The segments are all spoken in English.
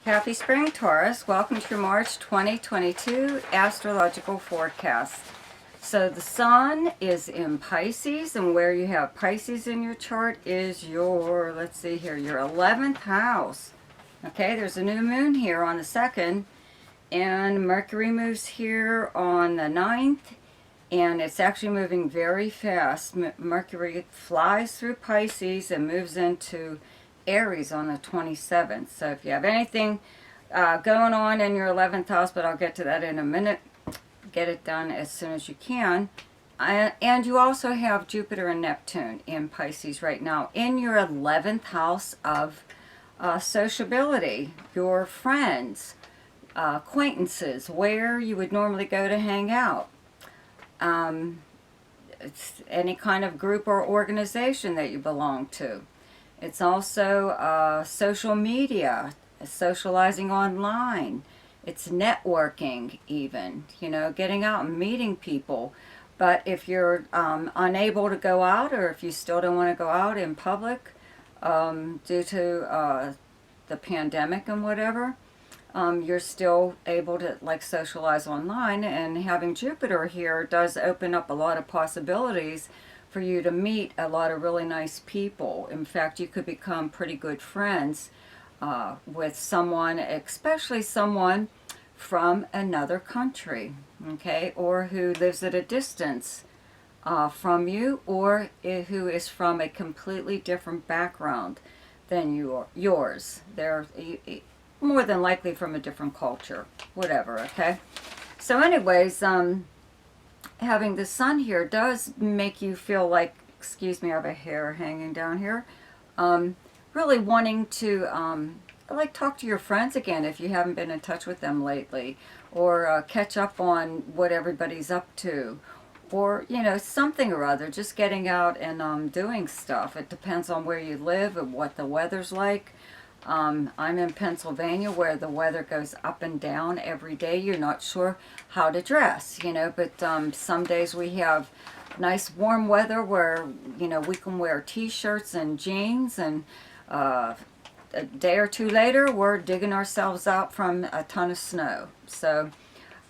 Happy spring, Taurus. Welcome to your March 2022 astrological forecast. So the sun is in Pisces, and where you have Pisces in your chart is your, let's see here, your 11th house. Okay, there's a new moon here on the 2nd, and Mercury moves here on the 9th, and it's actually moving very fast. Mercury flies through Pisces and moves into Aries on the 27th. So if you have anything going on in your 11th house, but I'll get to that in a minute, get it done as soon as you can. And you also have Jupiter and Neptune in Pisces right now in your 11th house of sociability, your friends, acquaintances, where you would normally go to hang out. It's any kind of group or organization that you belong to. It's also social media, socializing online. It's networking even, getting out and meeting people. But if you're unable to go out, or if you still don't want to go out in public due to the pandemic and whatever, you're still able to socialize online. And having Jupiter here does open up a lot of possibilities for you to meet a lot of really nice people. In fact, you could become pretty good friends with someone, especially someone from another country, okay, or who lives at a distance from you, or who is from a completely different background than yours. They're more than likely from a different culture, whatever, okay? So anyways, having the sun here does make you feel like, excuse me, I have a hair hanging down here, really wanting to talk to your friends again if you haven't been in touch with them lately, or catch up on what everybody's up to, or something or other, just getting out and doing stuff. It depends on where you live and what the weather's like. I'm in Pennsylvania, where the weather goes up and down every day. You're not sure how to dress, but some days we have nice warm weather where, we can wear t-shirts and jeans, and a day or two later we're digging ourselves out from a ton of snow. So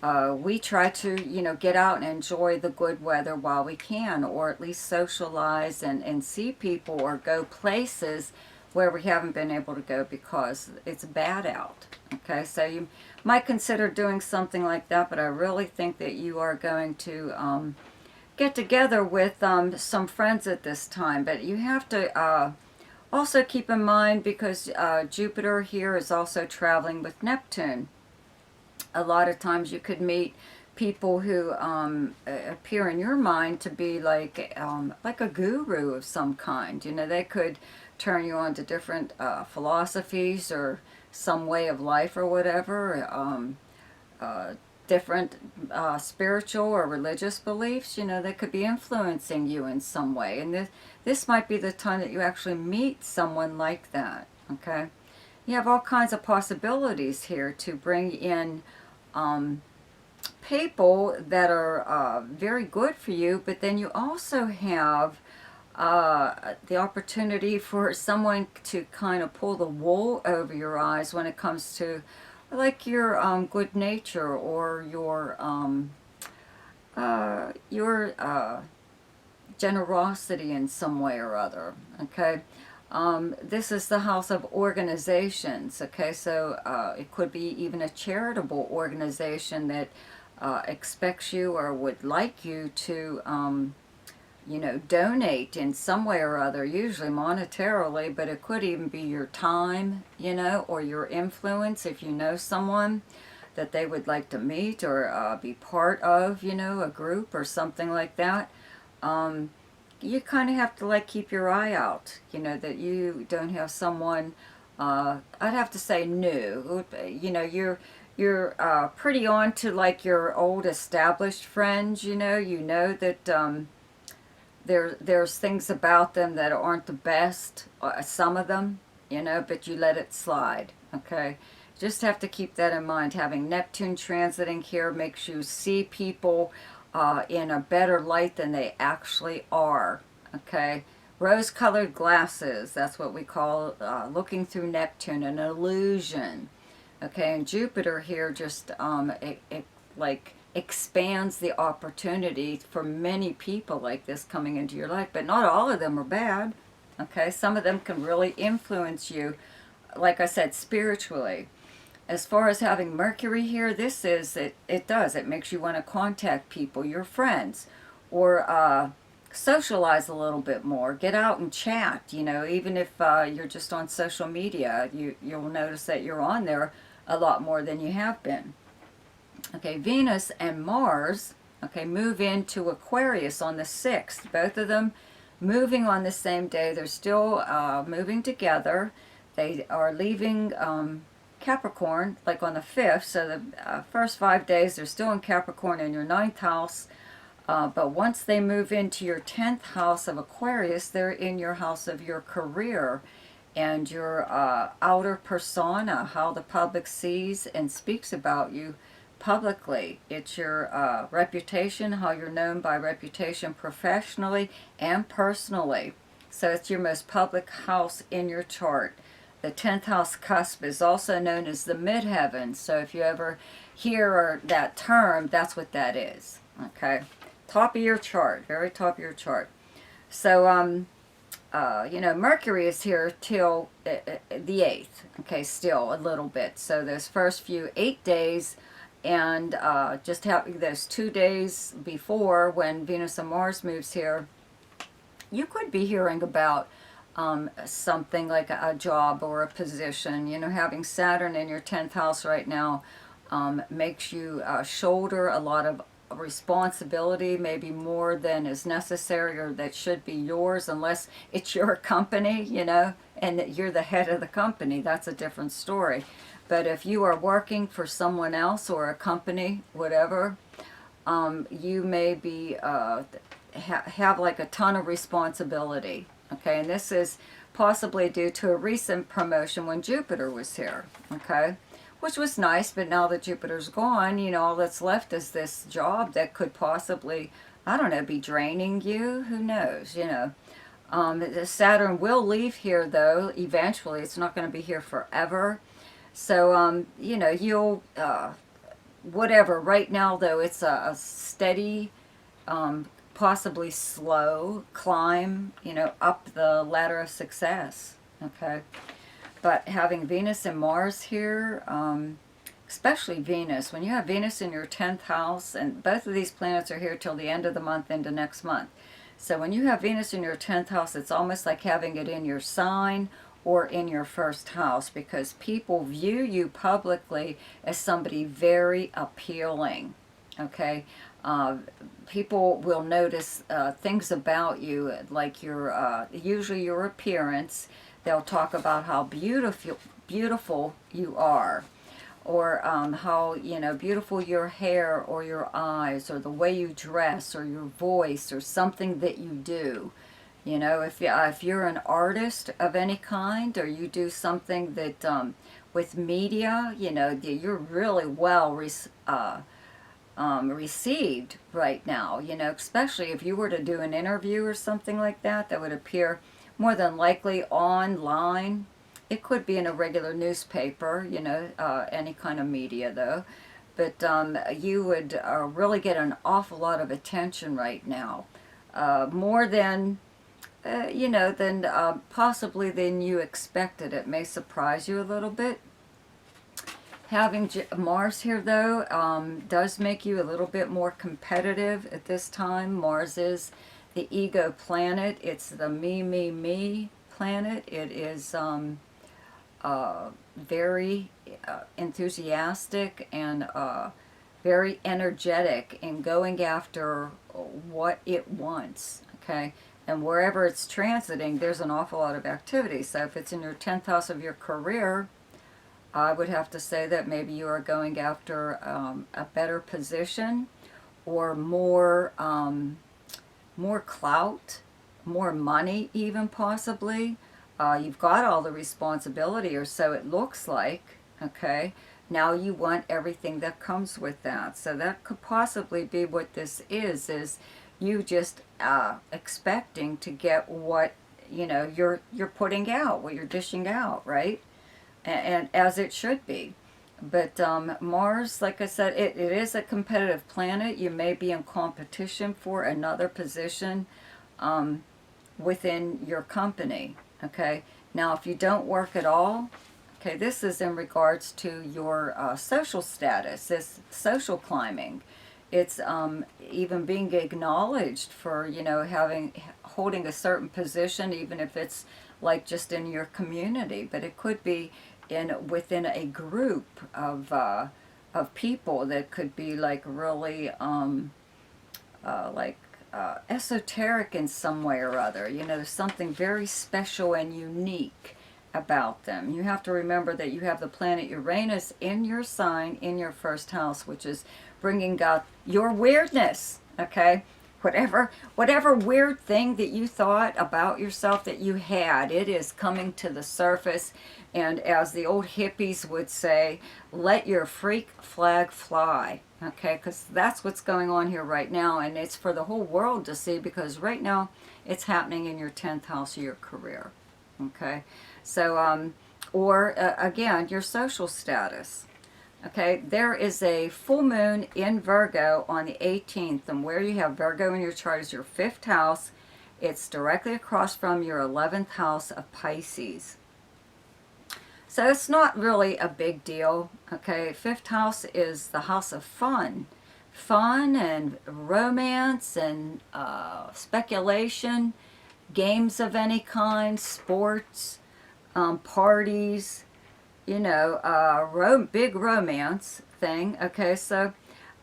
we try to, get out and enjoy the good weather while we can, or at least socialize and see people, or go places where we haven't been able to go because it's bad out. Okay, so you might consider doing something like that, but I really think that you are going to get together with some friends at this time. But you have to also keep in mind, because Jupiter here is also traveling with Neptune. A lot of times you could meet people who appear in your mind to be like a guru of some kind. They could turn you on to different philosophies, or some way of life, or whatever, different spiritual or religious beliefs. They could be influencing you in some way, and this might be the time that you actually meet someone like that. Okay, you have all kinds of possibilities here to bring in people that are very good for you, but then you also have the opportunity for someone to kind of pull the wool over your eyes when it comes to your good nature, or your generosity in some way or other. Okay, this is the house of organizations. Okay, so it could be even a charitable organization that expects you, or would like you to donate in some way or other, usually monetarily, but it could even be your time, or your influence. If you know someone that they would like to meet, or be part of, a group or something like that, you kind of have to keep your eye out, that you don't have someone, I'd have to say new, you're pretty on to your old established friends, that there's things about them that aren't the best, some of them, but you let it slide, okay? Just have to keep that in mind. Having Neptune transiting here makes you see people in a better light than they actually are, okay? Rose-colored glasses, that's what we call looking through Neptune, an illusion. Okay, and Jupiter here just it like expands the opportunity for many people like this coming into your life, but not all of them are bad. Okay, some of them can really influence you, like I said, spiritually. As far as having Mercury here, this is, it does. It makes you want to contact people, your friends, or socialize a little bit more. Get out and chat, you know, even if you're just on social media, you'll notice that you're on there a lot more than you have been. Okay, Venus and Mars, okay, move into Aquarius on the 6th. Both of them moving on the same day. They're still moving together. They are leaving Capricorn like on the 5th, so the first 5 days they're still in Capricorn in your 9th house, but once they move into your 10th house of Aquarius, they're in your house of your career and your outer persona, how the public sees and speaks about you publicly. It's your reputation, how you're known by reputation professionally and personally. So it's your most public house in your chart. The 10th house cusp is also known as the midheaven. So if you ever hear that term, that's what that is. Okay, top of your chart, very top of your chart. So you know, Mercury is here till the 8th. Okay, still a little bit. So those first few 8 days, and just having those 2 days before when Venus and Mars moves here, you could be hearing about something like a job or a position. You know, having Saturn in your 10th house right now makes you shoulder a lot of responsibility, maybe more than is necessary or that should be yours, unless it's your company, you know, and that you're the head of the company. That's a different story. But if you are working for someone else or a company, whatever, you may be have like a ton of responsibility. Okay, and this is possibly due to a recent promotion when Jupiter was here. Okay, which was nice, but now that Jupiter's gone, you know, all that's left is this job that could possibly, I don't know, be draining you. Who knows, you know. The Saturn will leave here, though, eventually. It's not going to be here forever. So, you know, you'll, whatever. Right now, though, it's a steady, possibly slow climb, you know, up the ladder of success. Okay. But having Venus and Mars here, especially Venus, when you have Venus in your 10th house, and both of these planets are here till the end of the month into next month. So when you have Venus in your 10th house, it's almost like having it in your sign or in your first house, because people view you publicly as somebody very appealing. Okay, people will notice things about you, like your usually your appearance. They'll talk about how beautiful you are, or how, you know, beautiful your hair or your eyes or the way you dress or your voice or something that you do. You know, if you're an artist of any kind, or you do something that with media, you know, you're really well received right now. You know, especially if you were to do an interview or something like that, that would appear more than likely online. It could be in a regular newspaper, you know, any kind of media though. But you would really get an awful lot of attention right now. More than, you know, than possibly than you expected. It may surprise you a little bit. Having Mars here, though, does make you a little bit more competitive at this time. Mars is the ego planet. It's the me planet. It is very enthusiastic and very energetic in going after what it wants, okay? And wherever it's transiting, there's an awful lot of activity. So if it's in your 10th house of your career, I would have to say that maybe you are going after a better position, or more more clout, more money even possibly. You've got all the responsibility, or so it looks like, okay? Now you want everything that comes with that. So that could possibly be what this is you just expecting to get what, you know, you're putting out, what you're dishing out, right? And as it should be. But Mars, like I said, it is a competitive planet. You may be in competition for another position within your company. Okay. Now, if you don't work at all, okay, this is in regards to your social status, this social climbing. It's even being acknowledged for, holding a certain position, even if it's like just in your community. But it could be within a group of people that could be like really like esoteric in some way or other. There's something very special and unique about them. You have to remember that you have the planet Uranus in your sign, in your first house, which is bringing out your weirdness, okay? Whatever weird thing that you thought about yourself that you had, it is coming to the surface. And as the old hippies would say, let your freak flag fly, okay? Because that's what's going on here right now, and it's for the whole world to see, because right now it's happening in your 10th house of your career, okay? So, again, your social status. Okay, there is a full moon in Virgo on the 18th, and where you have Virgo in your chart is your 5th house. It's directly across from your 11th house of Pisces. So it's not really a big deal, okay? 5th house is the house of fun. Fun and romance and speculation, games of any kind, sports, parties, big romance thing. Okay, so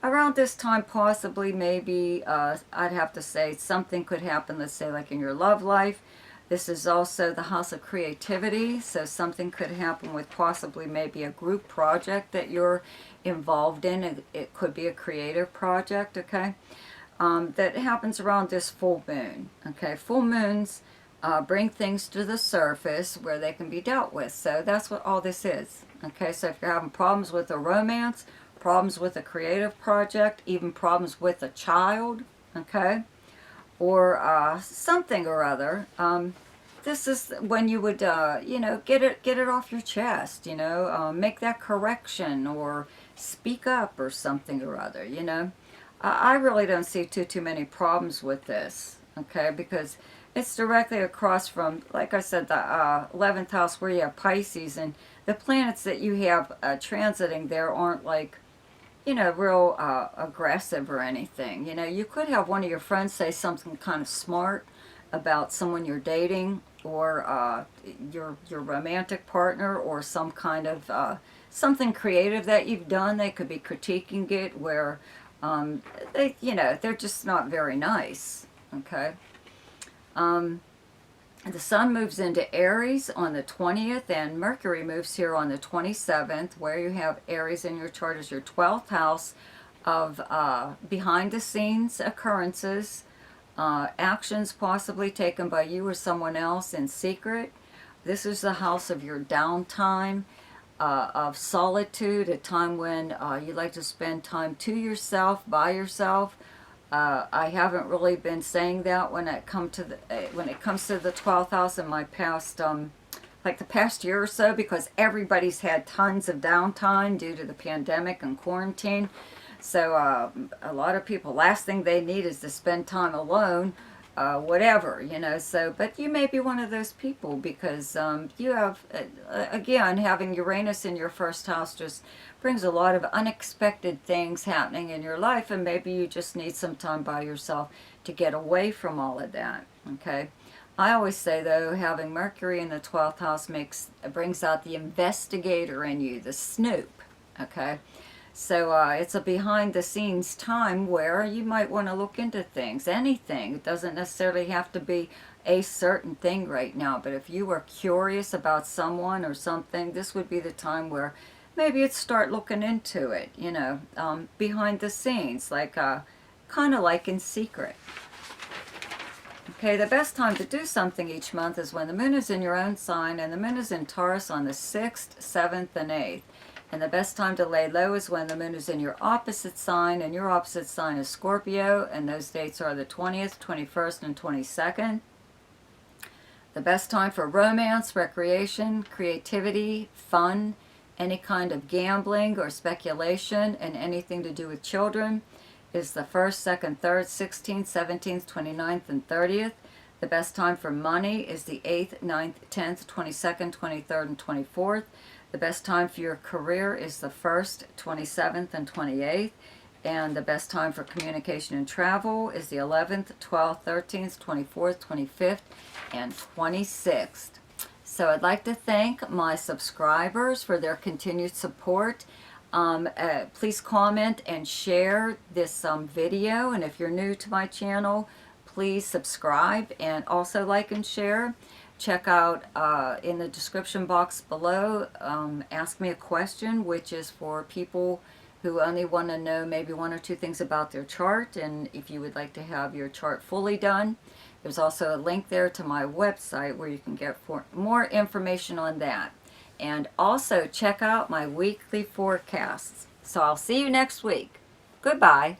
around this time, possibly, maybe, I'd have to say something could happen, let's say like in your love life. This is also the house of creativity, so something could happen with possibly maybe a group project that you're involved in. It could be a creative project, okay, that happens around this full moon. Okay, full moons bring things to the surface where they can be dealt with. So that's what all this is. Okay, so if you're having problems with a romance, problems with a creative project, even problems with a child, okay, or something or other, this is when you would, get it off your chest, make that correction or speak up or something or other, I really don't see too many problems with this, okay, because it's directly across from, like I said, the 11th house where you have Pisces, and the planets that you have transiting there aren't like, real aggressive or anything. You could have one of your friends say something kind of smart about someone you're dating, or your romantic partner, or some kind of something creative that you've done. They could be critiquing it where they're just not very nice, okay? The sun moves into Aries on the 20th, and Mercury moves here on the 27th, where you have Aries in your chart as your 12th house of behind-the-scenes occurrences, actions possibly taken by you or someone else in secret. This is the house of your downtime, of solitude, a time when you like to spend time to yourself, by yourself. I haven't really been saying that when it comes to the 12th house in my past, like the past year or so, because everybody's had tons of downtime due to the pandemic and quarantine. So a lot of people, last thing they need is to spend time alone, whatever, So, but you may be one of those people, because you have, again, having Uranus in your first house just brings a lot of unexpected things happening in your life, and maybe you just need some time by yourself to get away from all of that, okay? I always say, though, having Mercury in the 12th house brings out the investigator in you, the snoop, okay? So it's a behind-the-scenes time where you might want to look into things, anything. It doesn't necessarily have to be a certain thing right now, but if you were curious about someone or something, this would be the time where maybe you'd start looking into it, behind the scenes, like kind of like in secret. Okay, the best time to do something each month is when the moon is in your own sign, and the moon is in Taurus on the 6th, 7th, and 8th. And the best time to lay low is when the moon is in your opposite sign, and your opposite sign is Scorpio, and those dates are the 20th, 21st, and 22nd. The best time for romance, recreation, creativity, fun, Any kind of gambling or speculation and anything to do with children is the 1st, 2nd, 3rd, 16th, 17th, 29th, and 30th. The best time for money is the 8th, 9th, 10th, 22nd, 23rd, and 24th. The best time for your career is the 1st, 27th, and 28th. And the best time for communication and travel is the 11th, 12th, 13th, 24th, 25th, and 26th. So I'd like to thank my subscribers for their continued support. Please comment and share this video. And if you're new to my channel, please subscribe and also like and share. Check out in the description box below, Ask Me a Question, which is for people who only want to know maybe 1 or 2 things about their chart, and if you would like to have your chart fully done. There's also a link there to my website where you can get more information on that. And also check out my weekly forecasts. So I'll see you next week. Goodbye.